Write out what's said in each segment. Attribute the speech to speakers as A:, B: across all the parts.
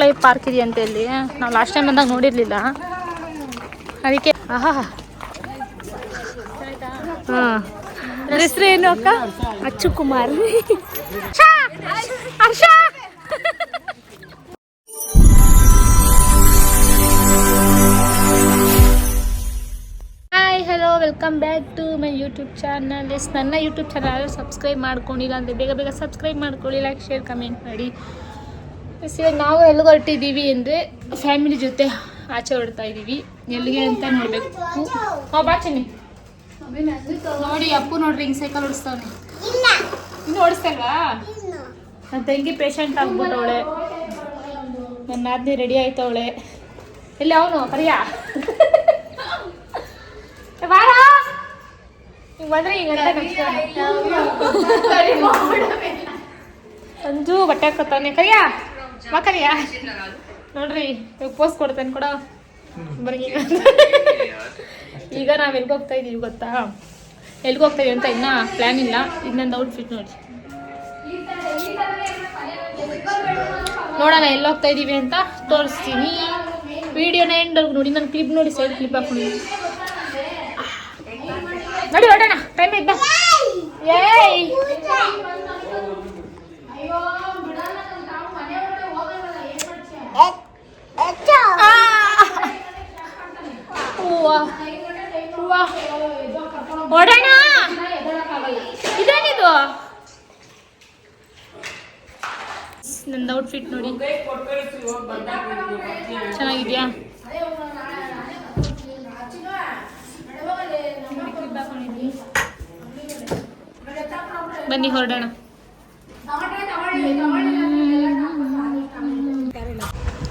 A: Life park ಇದೆಯಂತೆ ಇಲ್ಲಿ. ನಾವು ಲಾಸ್ಟ್ ಟೈಮ್ ಬಂದಾಗ ನೋಡಿರಲಿಲ್ಲ, ಅದಕ್ಕೆ. ಆಹಾ ಹಾಂ, ಹೆಸರು ಏನು ಅಕ್ಕ? Achchu Kumar. Harsha. Hi, hello, welcome back to my YouTube channel. ನನ್ನ ಯೂಟ್ಯೂಬ್ ಚಾನಲ್ ಸಬ್ಸ್ಕ್ರೈಬ್ ಮಾಡ್ಕೊಂಡಿಲ್ಲ ಅಂದರೆ ಬೇಗ ಬೇಗ ಸಬ್ಸ್ಕ್ರೈಬ್ ಮಾಡ್ಕೊಳ್ಳಿ, ಲೈಕ್, ಶೇರ್, ಕಮೆಂಟ್ ಮಾಡಿ. ಇವಾಗ ನಾವು ಎಲ್ಲಿಗೆ ಹೊರಟಿದ್ದೀವಿ ಅಂದರೆ ಫ್ಯಾಮಿಲಿ ಜೊತೆ ಆಚೆ ಹೊರಡ್ತಾ ಇದ್ದೀವಿ. ಎಲ್ಲಿಗೆ ಅಂತ ನೋಡಬೇಕು. ಬಾ ಚಿನ್ನಿ. ನೋಡಿ ಅಪ್ಪು ನೋಡ್ರಿ ಹಿಂಗೆ ಸೈಕಲ್ ಓಡಿಸ್ತಾವನೆ. ಇನ್ನು ಓಡಿಸ್ತಲ್ವಾ? ನನ್ನ ತಂಗಿ ಪೇಷಂಟ್ ಆಗ್ಬಿಟ್ಟವಳೆ, ನನ್ನ ನಾದಿನಿ ರೆಡಿ ಆಯ್ತವಳೆ. ಎಲ್ಲಿ ಅವನು ಕರಿಯಾ? ಬಾರ ಹಿಂಗೆ ಬಂದ್ರೆ ಹಿಂಗೆ ಸಂಜು ಬಟ್ಟೆ ಹಾಕತ್ತಾನೆ. ಕರಿಯಾ ಮಾ ಕರಿಯಾ ನೋಡ್ರಿ, ಇವಾಗ ಪೋಸ್ಟ್ ಕೊಡ್ತೇನೆ ಕೊಡ ಬರೀ. ಈಗ ನಾವು ಎಲ್ಗೆ ಹೋಗ್ತಾ ಇದ್ದೀವಿ ಗೊತ್ತಾ? ಎಲ್ಗೆ ಹೋಗ್ತಾ ಇದೀವಿ ಅಂತ ಇನ್ನೂ ಪ್ಲ್ಯಾನ್ ಇಲ್ಲ. ಇದು ನನ್ನ ಔಟ್ಫಿಟ್ ನೋಡಿ, ನೋಡೋಣ ಎಲ್ಲಿ ಹೋಗ್ತಾ ಇದ್ದೀವಿ ಅಂತ ತೋರಿಸ್ತೀನಿ. ವಿಡಿಯೋನ ಎಂಡ್ವರೆಗೂ ನೋಡಿ. ನನ್ನ ಕ್ಲಿಪ್ ನೋಡಿ, ಸೈಡ್ ಕ್ಲಿಪ್ ಹಾಕೊಂಡಿದ್ದೀನಿ ನೋಡಿ. ಹೊರಡೋಣ, ಟೈಮ್ ಇದ್ದ. ಏಯ್ ಹೊರಡೋಣ. ಇದೇನಿದು? ನಂದು ಔಟ್ಫಿಟ್ ನೋಡಿ, ಚೆನ್ನಾಗಿದ್ಯಾ? ಬನ್ನಿ ಹೊರಡೋಣ.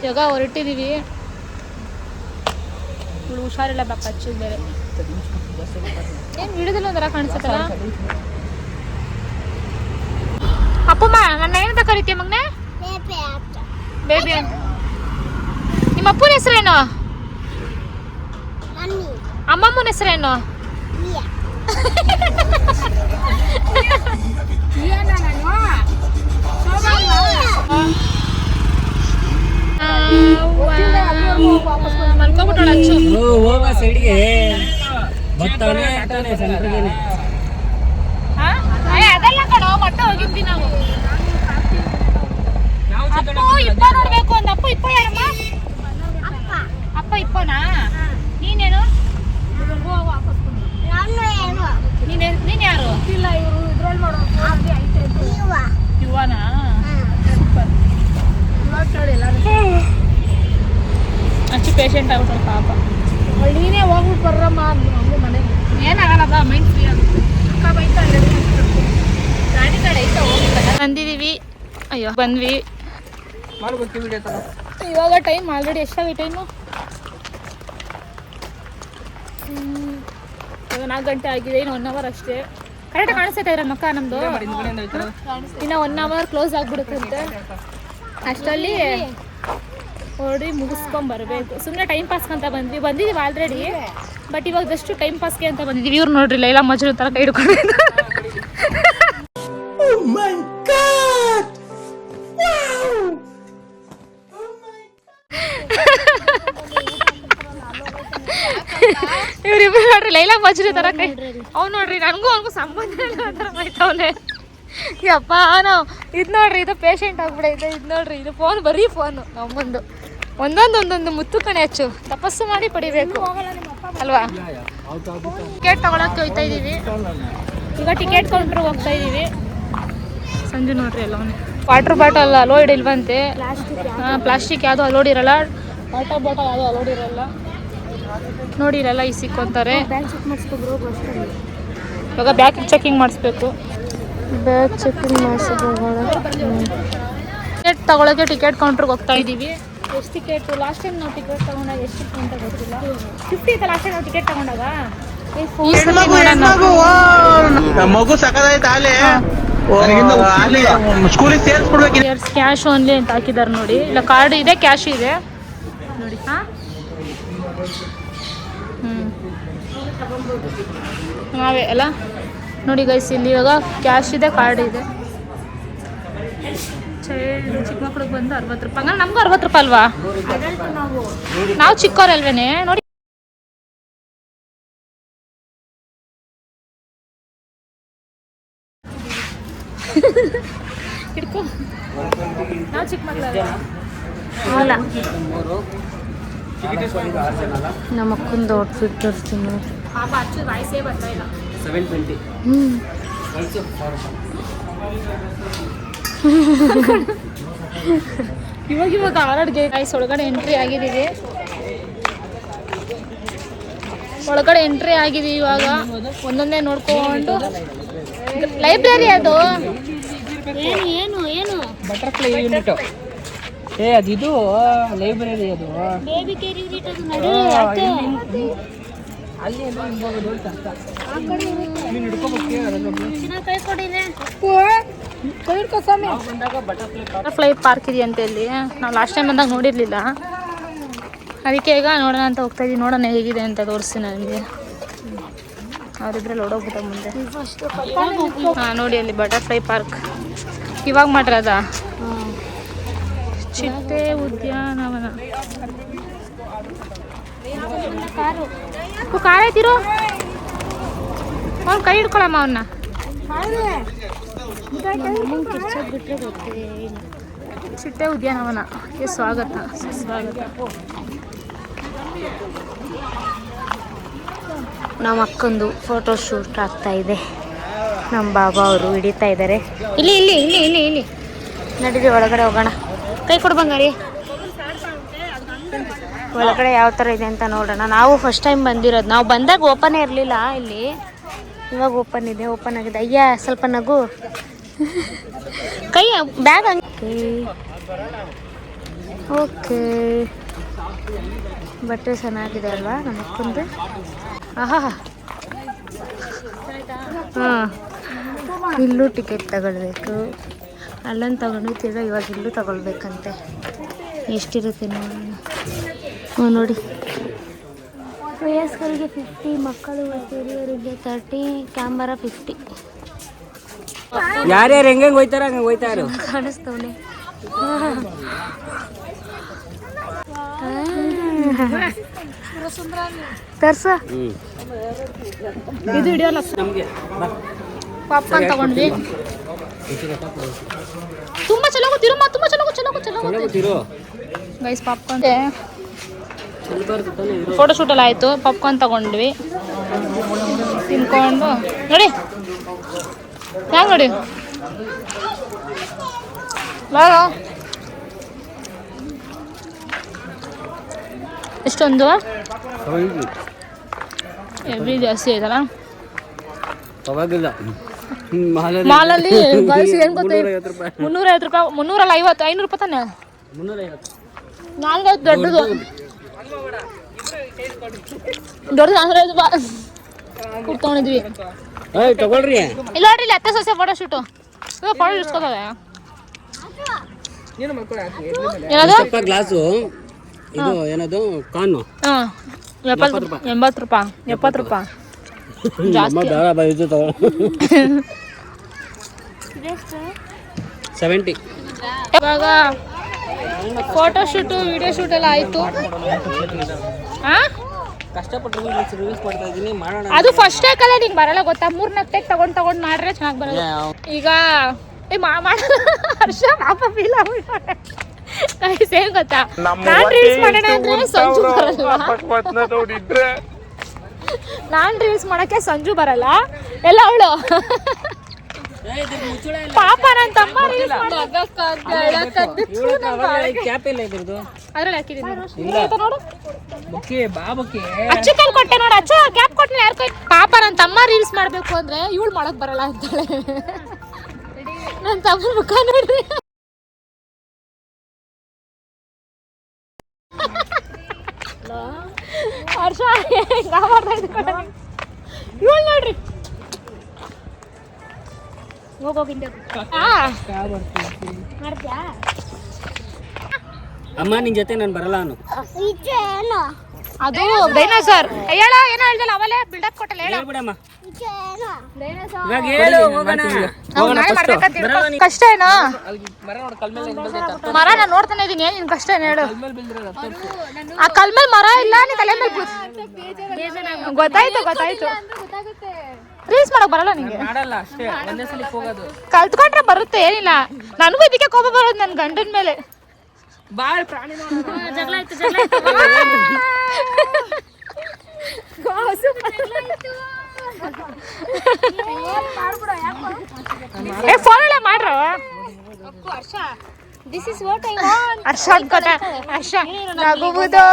A: ಇವಾಗ ಹೊರಟಿದ್ದೀವಿ. ಹುಷಾರಿಲ್ಲ ಬಾಪ, ಹಚ್ಚಿದ ಬೇರೆ. ಏನು ವಿಡಿಯೋದಲ್ಲಿ ಒಂಥರ ಕಾಣಿಸುತ್ತಲ್ಲ. ಅಪ್ಪಮ್ಮ ನನ್ನ ಏನಂತ ಕರಿತೀಯ ಮಗನೆ? ಬೇಬಿ ಅಂತ. ನಿಮ್ಮ ಅಪ್ಪನ ಹೆಸರೇನು? ಅಮ್ಮಮ್ಮನ ಹೆಸರೇನು? ಮಲ್ಕೊಬಿಟ್ಟೋಳ ಅಚ್ಚು. ಅದೆಲ್ಲ ಕಣೋ, ಮತ್ತೆ ಹೋಗಿದ್ವಿ ನಾವು. ಅಪ್ಪು ಇಪ್ಪ ನೋಡ್ಬೇಕು. ಒಂದು ಅಪ್ಪು ಇಪ್ಪ ಯಾರಮ್ಮ? ಅಪ್ಪ ಇಪ್ಪನಾ? ನೀನೇನು? ನೀನ್ ಯಾರು? ಯುವನಾ? ಸೂಪರ್. ಅಚ್ಚು ಪೇಷಂಟ್ ಆಗ್ಬಿಟ್ಟ ಪಾಪ. ನೀನೇ ಹೋಗ್ಬಿಟ್ಟು ಬರ್ರಮ್ಮ ಮನೆಗೆ. ಏನಾಗಲ್ಲ ಬಾ, ಮೈಂಡ್ ಫ್ರೀ ಆಗುತ್ತೆ. ಅಕ್ಕ ಬೈತಾ ಗಾಡಿ ಕಡೆ ಐತ ಹೋಗ್ಬೇಕಲ್ಲ. ಬಂದಿದ್ದೀವಿ. ಅಯ್ಯೋ ಬಂದ್ವಿ. ಇವಾಗ ಟೈಮ್ ಆಲ್ರೆಡಿ ಎಷ್ಟಾಗಿ ಟೈಮು? 4 ಗಂಟೆ ಆಗಿದೆ. ಇನ್ನು 1 ಅವರ್ ಅಷ್ಟೇ. ಕರೆಕ್ಟಾಗಿ ಕಾಣಿಸ್ತೈತೆ ಇದ್ರ ಮಕ್ಕ ನಮ್ಮದು. ಇನ್ನು 1 ಅವರ್ ಕ್ಲೋಸ್ ಆಗಿಬಿಡುತ್ತಂತೆ. ಅಷ್ಟರಲ್ಲಿ ಹೊಡಿ ಮುಗಿಸ್ಕೊಂಬರ್ಬೇಕು. ಸುಮ್ಮನೆ ಟೈಮ್ ಪಾಸ್ಗೆ ಬಂದಿದ್ದೀವಿ ಆಲ್ರೆಡಿ. ಬಟ್ ಇವಾಗ ಜಸ್ಟ್ ಟೈಮ್ ಪಾಸ್ಗೆ ಅಂತ ಬಂದಿದ್ದೀವಿ. ಇವ್ರು ನೋಡ್ರಿ ಲೈಲಾ ಮಜ್ನು ಥರ ಕೈ ಹಿಡ್ಕೊಂಡಿದ್ದು. ಇವ್ರಿಬ್ರು ನೋಡ್ರಿ ಲೈಲಾ ಮಜ್ನು ಥರ ಕೈ. ಅವ್ನು ನೋಡ್ರಿ ನನಗೂ ಅವ್ನಿಗೂ ಸಂಬಂಧ ಇಲ್ಲ ಥರ ಬೈತವನೆ. ಯಪ್ಪ ನಾವು ಇದು ನೋಡ್ರಿ, ಇದು ಪೇಷಂಟ್ ಆಗ್ಬಿಡೈತೆ. ಇದು ನೋಡ್ರಿ, ಇದು ಫೋನ್, ಬರೀ ಫೋನು ನಮ್ಮಂದು. ಒಂದೊಂದು ಮುತ್ತು ಕಣೆ ಹಚ್ಚು. ತಪಸ್ಸು ಮಾಡಿ ಪಡಿಬೇಕು ಅಲ್ವಾ? ಟಿಕೆಟ್ ತಗೊಳಕ್ಕೆ ಹೋಗ್ತಾ ಇದ್ದೀವಿ. ಈಗ ಟಿಕೆಟ್ ಕೌಂಟ್ರಿಗೆ ಹೋಗ್ತಾ ಇದ್ದೀವಿ. ಸಂಜೆ ನೋಡ್ರಿ ಎಲ್ಲ ವಾಟರ್ ಬಾಟಲ್ ಅಲೋಡ್ ಇಲ್ವಂತೆ. ಪ್ಲಾಸ್ಟಿಕ್ ಯಾವುದು ಅಲೋಡ್ ಇರಲ್ಲ. ವಾಟರ್ ಬಾಟಲ್ ಯಾವುದು ಅಲೋಡ್ ಇರಲ್ಲ ನೋಡಿ. ಇಲ್ಲೆಲ್ಲ ಈ ಸಿಕ್ಕೊಂತಾರೆ. ಇವಾಗ ಬ್ಯಾಗ್ ಚೆಕಿಂಗ್ ಮಾಡಿಸ್ಬೇಕು. ಬ್ಯಾಗ್ ಚೆಕಿಂಗ್ ಟಿಕೆಟ್ ತಗೊಳಕ್ಕೆ ಟಿಕೆಟ್ ಕೌಂಟ್ರಿಗೆ ಹೋಗ್ತಾ ಇದ್ದೀವಿ. ಎಷ್ಟು ಟಿಕೆಟ್? ಲಾಸ್ಟ್ ಟೈಮ್ ನಾವು ಟಿಕೆಟ್ ತಗೊಂಡಾಗ ಎಷ್ಟು ಅಂತ ಗೊತ್ತಿಲ್ಲ. 50 ಇತ್ತು ಲಾಸ್ಟ್ ಟೈಮ್ ನಾವು ಟಿಕೆಟ್ ತಗೊಂಡಾಗ.
B: ಮಗು ಸಕದಾಯ್ತು.
A: ಕ್ಯಾಶ್ ಓನ್ಲಿ ಅಂತ ಹಾಕಿದ್ದಾರೆ ನೋಡಿ. ಇಲ್ಲ ಕಾರ್ಡ್ ಇದೆ, ಕ್ಯಾಶ್ ಇದೆ ನೋಡಿ. ನಾವೇ ಅಲ್ಲ ನೋಡಿ ಗೈಸ್. ಇಲ್ಲಿ ಇವಾಗ ಕ್ಯಾಶ್ ಇದೆ, ಕಾರ್ಡ್ ಇದೆ. ಚೈಲ್ಡ್ ಚಿಕ್ಕ ಮಕ್ಳಿಗೆ ಬಂದು 60 ರೂಪಾಯಿ. ಹಂಗಂದ್ರೆ ನಮಗೂ 60 ರೂಪಾಯಿ ಅಲ್ವಾ? ನಾವು ಚಿಕ್ಕವ್ರಲ್ವೇನೆ ನೋಡಿ. ಹಿಡ್ಕೊ, ನಾವು ಚಿಕ್ಕ ಮಕ್ಳಲ್ಲ. ಅಲ್ಲ, ನಮ್ಮ ಅಕ್ಕಂದು ಔಟ್ಫಿಟ್ ತೋರಿಸ್ತೀನಿ. ಪಾಪ ಅಚ್ಚು ವಾಯ್ಸೇ ಬರ್ತಾ ಇಲ್ಲ.
B: 720.
A: ಇವಾಗ ಆರ್ಡರ್ಗೆ ಗೈಸ್ ಒಳಗಡೆ ಎಂಟ್ರಿ ಆಗಿದ್ದೀವಿ. ಇವಾಗ ಒಂದೊಂದೇ ನೋಡ್ಕೊಂಡು. ಲೈಬ್ರರಿ ಅದು ಏನು
B: ಬಟರ್ಫ್ಲೈ ಯೂನಿಟ್. ಅದಿದು ಲೈಬ್ರರಿ ಅದು.
A: ಬೇಬಿ ಕೇರ್ ಯೂನಿಟ್ ಅದು.
B: ಅಲ್ಲಿ ನೀನು ಹಿಡ್ಕೋಬೇಕು.
A: ಬಟರ್ಫ್ಲೈ ಪಾರ್ಕ್ ಇದೆಯಂತೆ ಇಲ್ಲಿ. ನಾವು ಲಾಸ್ಟ್ ಟೈಮ್ ಬಂದಾಗ ನೋಡಿರ್ಲಿಲ್ಲ, ಅದಕ್ಕೆ ಈಗ ನೋಡೋಣ ಅಂತ ಹೋಗ್ತಾ ಇದೀವಿ. ನೋಡೋಣ ಹೇಗಿದೆ ಅಂತ ತೋರಿಸ್ತೀನಿ ನನಗೆ. ಅವರಿಬ್ರಲ್ಲಿ ಓಡೋಗ್ಬಿಟ್ಟ ಮುಂದೆ. ಹಾಂ ನೋಡಿ, ಅಲ್ಲಿ ಬಟರ್ಫ್ಲೈ ಪಾರ್ಕ್ ಇವಾಗ ಮಾಡಿರೋದ. ಚಿಟ್ಟೆ ಉದ್ಯಾನವನ. ಕಾರ್ ಐತಿರೋ, ಅವ್ನು ಕೈ ಹಿಡ್ಕೊಳಮ್ಮ ಅವನ್ನ. ಚಿಟ್ಟೆ ಉದ್ಯಾನವನಕ್ಕೆ ಸ್ವಾಗತ, ಸುಸ್ವಾಗತ. ನಮ್ಮ ಅಕ್ಕಂದು ಫೋಟೋ ಶೂಟ್ ಆಗ್ತಾ ಇದೆ. ನಮ್ಮ ಬಾಬಾ ಅವರು ಹಿಡಿತಾ ಇದ್ದಾರೆ. ಇಲ್ಲಿ ಇಲ್ಲಿ ಇಲ್ಲಿ ಇಲ್ಲಿ ಇಲ್ಲಿ ನಡೀರಿ, ಒಳಗಡೆ ಹೋಗೋಣ. ಕೈ ಕೊಡು ಬಂಗಾರಿ. ಒಳಗಡೆ ಯಾವ ಥರ ಇದೆ ಅಂತ ನೋಡೋಣ. ನಾವು ಫಸ್ಟ್ ಟೈಮ್ ಬಂದಿರೋದು. ನಾವು ಬಂದಾಗ ಓಪನ್ ಇರಲಿಲ್ಲ ಇಲ್ಲಿ, ಇವಾಗ ಓಪನ್ ಇದೆ. ಓಪನ್ ಆಗಿದೆ. ಅಯ್ಯ ಸ್ವಲ್ಪ ನಗು. ಕೈ ಬ್ಯಾಗ್ ಹಂಗೆ. ಓಕೆ, ಬಟ್ಟೆ ಚೆನ್ನಾಗಿದೆ ಅಲ್ವಾ ನಮ್ಮ ಅಕ್ಕಂದು. ಆಹಾ, ಹಾಂ, ಇಲ್ಲೂ ಟಿಕೆಟ್ ತಗೊಳ್ಬೇಕು. ಅಲ್ಲೊಂದು ತಗೊಂಡು ತಿರ್ಗಾ ಇವಾಗ ಇಲ್ಲೂ ತಗೊಳ್ಬೇಕಂತೆ. ಎಷ್ಟಿರುತ್ತೆ ನೋಡೋಣ. ಹ್ಞೂ ನೋಡಿ, ವಯಸ್ಕರಿಗೆ 50, ಮಕ್ಕಳು ಮತ್ತು ಹಿರಿಯರಿಗೆ 30, ಕ್ಯಾಮರಾ 50.
B: ಯಾರ್ಯಾರು ಹೆಂಗೆ ಹೋಯ್ತಾರ ಹಂಗೆ ಹೋಯ್ತಾರು.
A: ಕಾಣಿಸ್ತವನೆ. ತರ್ಸ ಇದು ಹಿಡಿಯೋಲ್ಲ. ಪಾಪ್ಕಾರ್ನ್ ತಗೊಂಡ್ವಿ. ತುಂಬಾ ಚಲೋ ಗೊತ್ತಿರಮ್ಮ, ತುಂಬಾ ಚಲೋ ಗೈಸ್. ಪಾಪ್ಕಾರ್ನ್ ಫೋಟೋ ಶೂಟ್ ಎಲ್ಲ ಆಯ್ತು. ಪಾಪ್ಕಾರ್ನ್ ತಗೊಂಡ್ವಿ, ತಿನ್ಕೊಂಡು ನೋಡಿ. ಹ್ಯಾಂಗ ನೋಡಿ ಬಾರೋ. ಎಷ್ಟೊಂದು ಎವ್ರಿ ಜಾಸ್ತಿ ಆಯ್ತಲ್ಲ ಮಾಲಲ್ಲಿ. ಗರ್ಲ್ಸ್ ಏನು ಗೊತ್ತಾ, 350 ರೂಪಾಯಿ, 350, 500 ರೂಪಾಯಿ ತಾನೆ. 450 ದೊಡ್ಡದು 450 ರೂಪಾಯಿ ಕುತ್ಕೊಂಡಿದ್ವಿ.
B: ತಗೊಳ್ರಿ.
A: ಇಲ್ಲ ನೋಡ್ರಿ, ಇಲ್ಲಿ ಅತ್ತೆ ಸೊಸೆ ಫೋಟೋ ಶೂಟು. ಫೋಟೋ ಇಸ್ಕೋತಾವೆ. ಏನದು
B: ಗ್ಲಾಸು ಇದು ಏನದು ಕಾನು.
A: ಹಾಂ, 80 ರೂಪಾಯಿ ಜಾಸ್ತಿ.
B: 70.
A: ಇವಾಗ ಫೋಟೋ ಶೂಟು, ವಿಡಿಯೋ ಶೂಟ್ ಎಲ್ಲ ಆಯಿತು.
B: ಕಷ್ಟಪಟ್ಟು ರಿವ್ಯೂಸ್ ಮಾಡ್ತಾ ಇದ್ದೀನಿ, ಮಾಡೋಣ.
A: ಅದು ಫಸ್ಟ್ ಟೇಕಲ್ಲೇ ನಿಂಗೆ ಬರಲ್ಲ ಗೊತ್ತಾ. 3-4 ಟೇಕ್ ತಗೊಂಡು ಮಾಡ್ರೆ ಚೆನ್ನಾಗಿ ಬರಲ್ಲ. ಈಗ ಹರ್ಷ ಪಾಪ ಫೀಲ್ ಆಗ್ಬಿಟ್ಟೆ. ಏನ್ ಗೊತ್ತಾ, ನಾನ್ ರೀಲ್ಸ್ ಮಾಡೋಣ ಅಂದ್ರೆ ಸಂಜು ಬರಲ್ಲ. ನಾನ್ ರೀಲ್ಸ್ ಮಾಡಕ್ಕೆ ಸಂಜು ಬರಲ್ಲ, ಎಲ್ಲ ಅವಳು. ಪಾಪ ನನ್ನ ತಮ್ಮ ರೀಲ್ಸ್ ಅದ್ರಲ್ಲಿ ಹಾಕಿದೀನಿ ನೋಡು. ಅಚ್ಚು ಕಲ್ ಕೊಟ್ಟೆ ನೋಡು, ಅಚ್ಚು ಕ್ಯಾಪ್ ಕೊಟ್ಟೆ ಯಾರು ಕೈ. ಪಾಪ ನನ್ನ ತಮ್ಮ ರೀಲ್ಸ್ ಮಾಡ್ಬೇಕು ಅಂದ್ರೆ ಇವಳು ಮಾಡಕ್ ಬರಲ್ಲ ಅಂತಾಳೆ. ನನ್ನ ತಮ್ಮ ಮುಖ ನೋಡ್ರಿ. ಹರ್ಷ ಇವಳು ನೋಡ್ರಿ.
B: ಅಮ್ಮ ನಿನ್ ಜೊತೆ ನಾನು ಬರಲ್ಲ.
A: ಅದು ಡೈನೋಸರ್. ಹೇಳ ಏನೋ ಹೇಳ್ದಲ್ಲ ಅವಲೇ ಬಿಲ್ಡಪ್ ಕೊಟ್ಟಲ್ಲ. ಹೇಳ
B: ಬಿಡಮ್ಮ. ಇವಾಗ ಹೇಳು ಹೋಗೋಣ.
A: ಕಷ್ಟ ಏನೋ ಮರ ನಾನು ನೋಡ್ತಾನೆ ಇದೀನಿ. ಏನ್ ನಿನ್ ಕಷ್ಟ ಏನು ಹೇಳು? ಆ ಕಲ್ ಮೇಲೆ ಮರ ಇಲ್ಲ, ನೀ ತಲೆ ಮೇಲೆ ಗೊತ್ತಾಯ್ತು. ರೀಲ್ಸ್ ಮಾಡಕ್ ಬರಲ್ಲ ನಿಂಗೆ? ಕಲ್ತ್ಕೊಂಡ್ರೆ ಬರುತ್ತೆ, ಏನಿಲ್ಲ. ನನಗೂ ಇದಕ್ಕೆ ಕೋಪ ಬರೋದು ನನ್ನ ಗಂಡನ ಮೇಲೆ. ಫೋನ್ ಮಾಡ್ರ ಹರ್ಷ ಅನ್ಕೋತ. ಹರ್ಷ ನಗುವುದೋ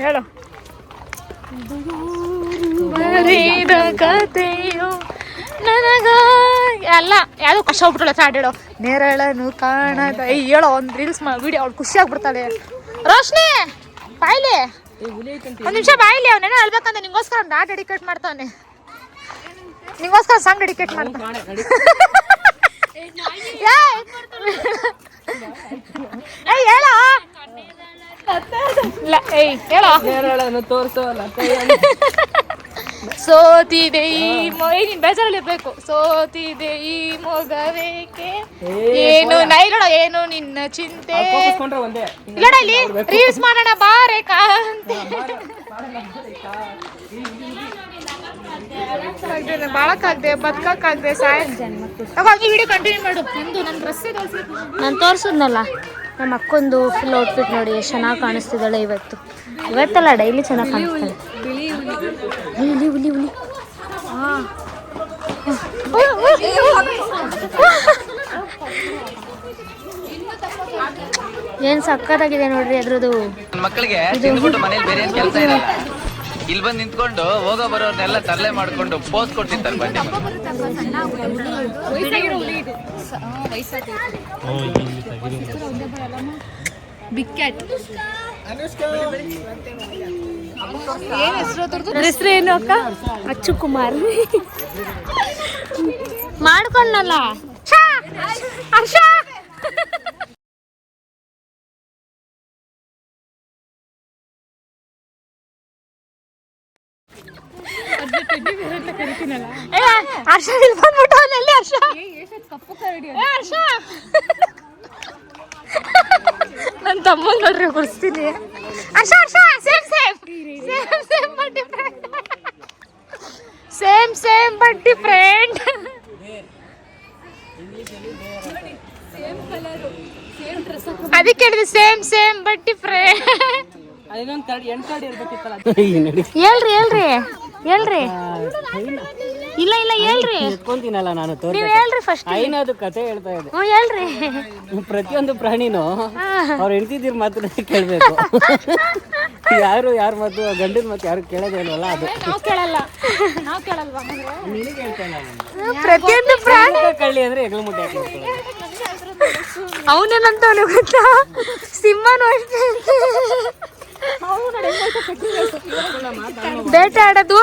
A: ಹೇಳು. ಬರೀದ ಕಥೆಯು ನನಗ ಎಲ್ಲ ಯಾವ್ದು ಕಷ್ಟ ಹೋಗ್ಬಿಟ್ಟಲ್ಲ ಸಾಡೇಳೋ. ನೆರಳನು ಕಾಣದ ಹೇಳೋ ಒಂದು ರೀಲ್ಸ್ ವಿಡಿಯೋ ಅವ್ಳು ಖುಷಿ ಆಗ್ಬಿಡ್ತಾಳೆ. ರೋಶ್ನಿ ಬಾಯ್ಲಿ ಒಂದ್ ನಿಮಿಷ ಬಾಯ್ಲಿ. ಅವನೇನೋ ಹೇಳ್ಬೇಕಂತ ನಿಂಗೋಸ್ಕರ ಒಂದು ಹಾಡು ಡೆಡಿಕೇಟ್ ಮಾಡ್ತಾನೆ. ನಿಂಗೋಸ್ಕರ ಸಾಂಗ್ ಡೆಡಿಕೇಟ್ ಮಾಡ್ತಾನೆ. ಹೇಳೋ ಸೋತಿದೆ ಈ ನೀನ್ ಬೇಜಾರಲ್ಲಿ ಇರ್ಬೇಕು. ಸೋತಿದೆ ಈ ಮೊಗವೇಕೆ ಏನು ನೈಲೋಡ ಏನು ನಿನ್ನ ಚಿಂತೆ. ಇಲ್ಲಡ ಇಲ್ಲಿ ರೀಲ್ಸ್ ಮಾಡೋಣ ಬಾರೆ ಕಾಂತೆ. ಬಾಳಕ್ಕಾಗ್ದೆ ಬದುಕಕ್ಕಾಗ್ದೆ ಸಾಯಿ ವಿಡಿಯೋ ಕಂಟಿನ್ಯೂ ಮಾಡು. ನಂದು ನನ್ನ ಡ್ರೆಸ್
C: ನಾನು ತೋರಿಸಿದ್ನಲ್ಲ ನಮ್ಮ ಅಕ್ಕೊಂದು ಫುಲ್ ಔಟ್ಫಿಟ್ ನೋಡಿ ಎಷ್ಟು ಚೆನ್ನಾಗಿ ಕಾಣಿಸ್ತಿದ್ದಾಳೆ ಇವತ್ತಲ್ಲ ಡೈಲಿ ಚೆನ್ನಾಗಿ ಕಾಣಿಸ್ತಾಳೆ. ಹುಲಿ ಹುಲಿ ಹುಲಿ ಏನ್ ಸಕ್ಕತ್ತಾಗಿದೆ ನೋಡ್ರಿ ಅದ್ರದ್ದು.
D: ಮಕ್ಕಳಿಗೆ ತಿಂದ್ಬಿಟ್ಟು ಮನೇಲಿ ಬೇರೆ ಏನ್ ಕೆಲಸ ಇರಲ್ಲ, ಇಲ್ಲಿ ಬಂದು ನಿಂತ್ಕೊಂಡು ಹೋಗೋ ಬರೋರ್ನೆಲ್ಲ ತರಲೆ ಮಾಡ್ಕೊಂಡು ಪೋಸ್ ಕೊಡ್ತಿರ್ತಾರೆ ಬನ್ನಿ.
C: ಹೆಸರು ಏನು ಅಕ್ಕ? ಅಚ್ಚು ಕುಮಾರ್ ಮಾಡ್ಕೊಂಡಲ್ಲ.
A: ಹರ್ಷ ಹರ್ಷ ಇಲ್ಲಿ ಬಂದ್ಬಿಟ್ಟು ಅವನಲ್ಲಿ ಹರ್ಷ ಹರ್ಷ ನನ್ನ ತಮ್ಮ ನೋಡ್ರಿ ಗುಡಿಸ್ತೀನಿ. Harsha Harsha same same same but different. Same but different. ಅದಕ್ಕೆ ಹೇಳಿದೆ ಸೇಮ್ ಬಟ್ ಡಿಫ್ರೆಂಟ್. ಹೇಳ್ರಿ ಇಲ್ಲ ಹೇಳ್ರಿ.
B: ಎತ್ಕೊಂತೀನಲ್ಲ ನಾನು
A: ನೀವ್ ಹೇಳ್ರಿ ಫಸ್ಟ್.
B: ಅದು ಕತೆ ಹೇಳ್ತಾ ಇದೆ.
A: ಹೇಳ್ರಿ.
B: ಪ್ರತಿಯೊಂದು ಪ್ರಾಣಿನೂ ಅವ್ರ ಹೆಂಡತಿದಿರ್ ಮಾತ್ರ ಕೇಳ್ಬೇಕು. ಯಾರ ಮಾತು ಗಂಡನ ಮಾತು ಯಾರು ಕೇಳೋದೇನಲ್ಲ. ಅದು
A: ನಾವು ಕೇಳಲ್ವಾ?
B: ನಿನಗೆ ಹೇಳ್ತಾನೆ
A: ಪ್ರತಿಯೊಂದು ಪ್ರಾಣಿ
B: ಕಳ್ಳಿ ಅಂದ್ರೆ ಹೆಗ್ಲು ಮುಟ್ಟೆ
A: ಅವನೇನಂತ ಅವನಿಗೆ ಗೊತ್ತಾ? ಸಿಂಹನೂ ಅಷ್ಟೇ ಬೇಟೆ ಆಡೋದು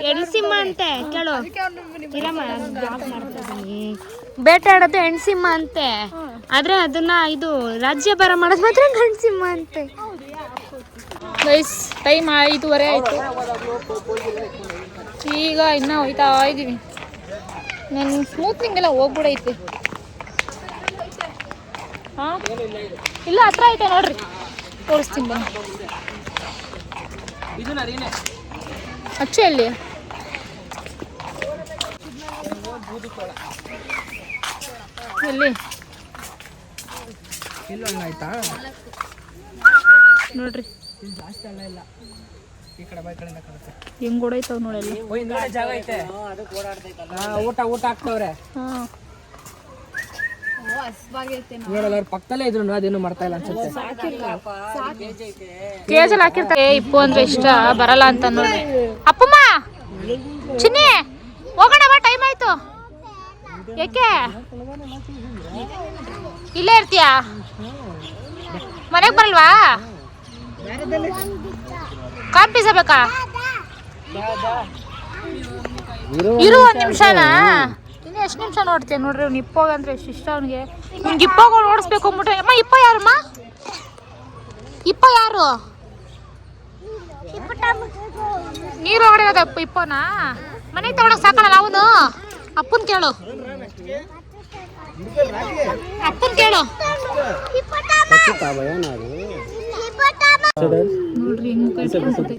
C: ಹೆಣ್ಸಿಂಹ ಅಂತೆ ಕೇಳು.
A: ಬೇಟೆ ಆಡೋದು
C: ಹೆಣ್ಸಿಂಹ ಅಂತೆ, ಆದ್ರೆ ಅದನ್ನ ಇದು ರಾಜ್ಯಭಾರ ಮಾಡೋದು ಮಾತ್ರ ಗಂಡ್ಸಿಂಹ ಅಂತೆ.
A: ಗೈಸ್ ಟೈಮ್ 5:30 ಆಯ್ತು. ಈಗ ಇನ್ನ ಹೋಯ್ತಾ ಇದೀವಿ. ನನ್ನ ಸ್ಮೂತ್ನಿಂಗ್ ಎಲ್ಲ ಹೋಗ್ಬಿಡೈತಿ. ಹಾ ಇಲ್ಲ ಹತ್ರ ಐತೆ ನೋಡ್ರಿ, ತೋರಿಸ್ತೀನಿ ಬನ್ನಿ. ಅಚ್ಚು ಎಲ್ಲಿ? ಎಲ್ಲಿ ನೋಡ್ರಿ ಹೆಂಗ್ ಓಡೈತಾವ ನೋಡಲ್ಲಿ.
B: ಊಟ ಹಾಕ್ತವ್ರೆ. ಪಕ್ಕದಲ್ಲೇ ಇದ್ರು ಅದೇನು ಮಾಡ್ತಾ ಇಲ್ಲ ಅನ್ಸುತ್ತೆ.
A: ಕೇಜಲ್ಲಿ ಹಾಕಿರ್ತಾರೆ. ಇಪ್ಪು ಅಂದ್ರೆ ಇಷ್ಟ ಬರಲ್ಲ ಅಂತ ನೋಡ್ರಿ. ಅಪ್ಪಮ್ಮ ಚಿನ್ನಿ ಹೋಗೋಣ ಬಾ, ಟೈಮ್ ಆಯ್ತು. ಯಾಕೆ ಇಲ್ಲೇ ಇರ್ತೀಯಾ? ಮನೆಗೆ ಬರಲ್ವಾ? ಕಾಫಿ ಪೀಸ ಬೇಕಾ? ಇರು ಒಂದ್ ನಿಮಿಷನಾ. ಇನ್ನು ಎಷ್ಟು ನಿಮಿಷ ನೋಡ್ತೀಯ ನೋಡ್ರಿ. ಅವ್ನು ಇಪ್ಪೋಗ ಅಂದ್ರೆ ಎಷ್ಟು ಇಷ್ಟ ಅವನಿಗೆ. ನಿಮ್ಗೆ ಇಪ್ಪೋಗ ನೋಡಿಸ್ಬೇಕು ಅಂದ್ಬಿಟ್ರೆ. ಅಮ್ಮ ಇಪ್ಪ ಯಾರಮ್ಮ? ಇಪ್ಪ ಯಾರು? ನೀರು ಒಳಗಡೆ ಇರೋದು ಇಪ್ಪನ ಮನೆಗೆ ತಗೊಳಕ್ ಸಾಕಲ್ಲ ಅವನು ಅಪ್ಪನ್ ಕೇಳು ಅಪ್ಪನ್ ಕೇಳು ನೋಡ್ರಿ ಹೆಂಗ್ ಕಟ್ಕೊಂಡ್ಬಿಟ್ಟೆ.